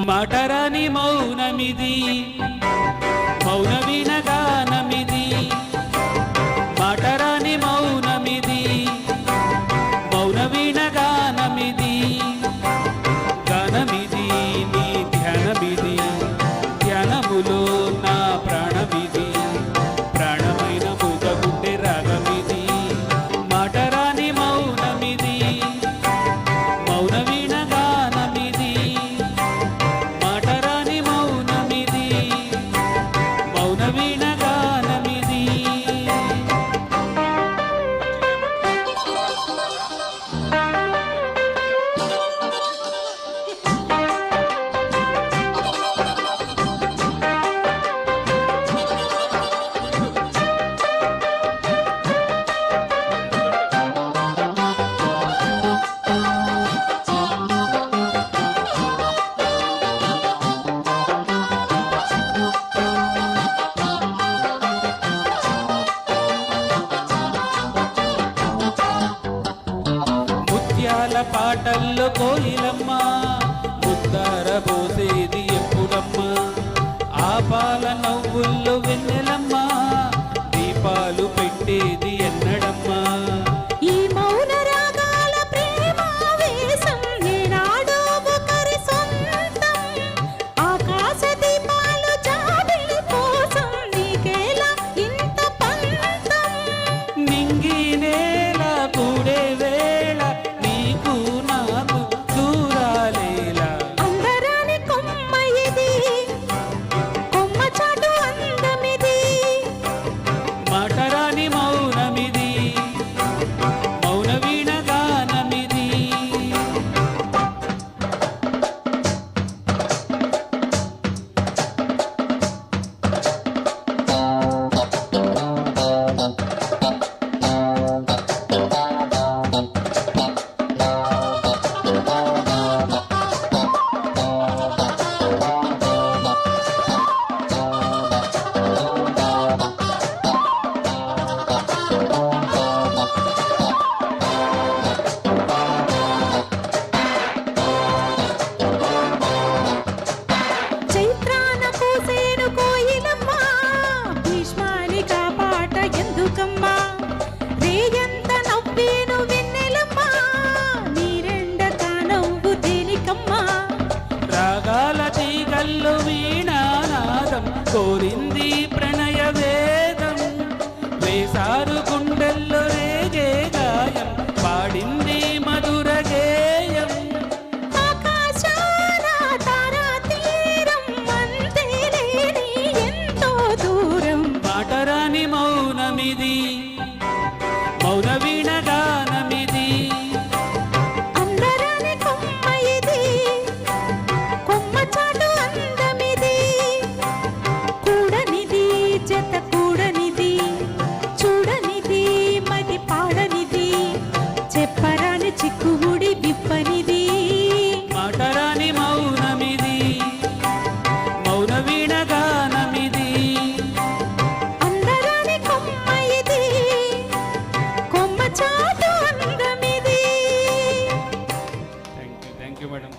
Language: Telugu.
మాటరాని మౌనమిది మౌనవీణ గానమిది మాటరాని మౌనమిది మౌనవీణ గానమిది గానమిది నీ ధ్యానమిది ధ్యానములో నా ప్రాణమిది ప్రాణమైన మూగగుండె రాగమిది మాటరాని మౌనమిది మౌనవీణ గానమిది మాటరాని మౌనమిది మౌనవీణ గానమిది ముత్యాల పాటల్లో కోయిలమ్మ ముద్దార పోసేది ఎప్పుడమ్మ ఆ పాల నవ్వుల్లో వెన్నెలమ్మ దీపాలు పెట్టేది ఎన్నడమ్మా ఈ మౌన రాగాల ప్రేమావేశం ఏనాడో ఒకరి సొంతం ఆకాశ దీపాలు జాబిలి కోసం నీకేలా ఇంత పంతం నింగి నేల కూడే వేళ నీకు నాకు దూరాలేలా అందరాని కొమ్మ ఇది కొమ్మ చాటు అందమిది మాటరాని మౌనమిది మౌనవీణ గానమిది చైత్రాన పూసేను కోయిలమ్మ భీష్మాని కాపాట ఎందుకమ్మా రేయంత నవ్వేను వెన్నెలమ్మ నీరెండక నవ్వు దేనికమ్మా రాగాల తీగల్లు వీణానాదం కోరింది ప్రణయ వేదం వేసారు గుండెల్లో రేగే గాయం పాడింది మధుర గేయం ఆకాశాన తారా తీరం అంతేలేని ఎంతో దూరం మాటరాని మౌనమిది మౌనవీణ గానమిది అందరాని కొమ్మ ఇది కొమ్మ చాటు అందమిది కూడనిది జత కూడనిది చూడనిది మది పాడనిది చెప్పరాని చిక్కుముడి విప్పనిది మాటరాని మౌనమిది మౌనవీణ గానమిది అందరాని కొమ్మ ఇది కొమ్మ చాటు అందమిది థ్యాంక్ యూ మేడం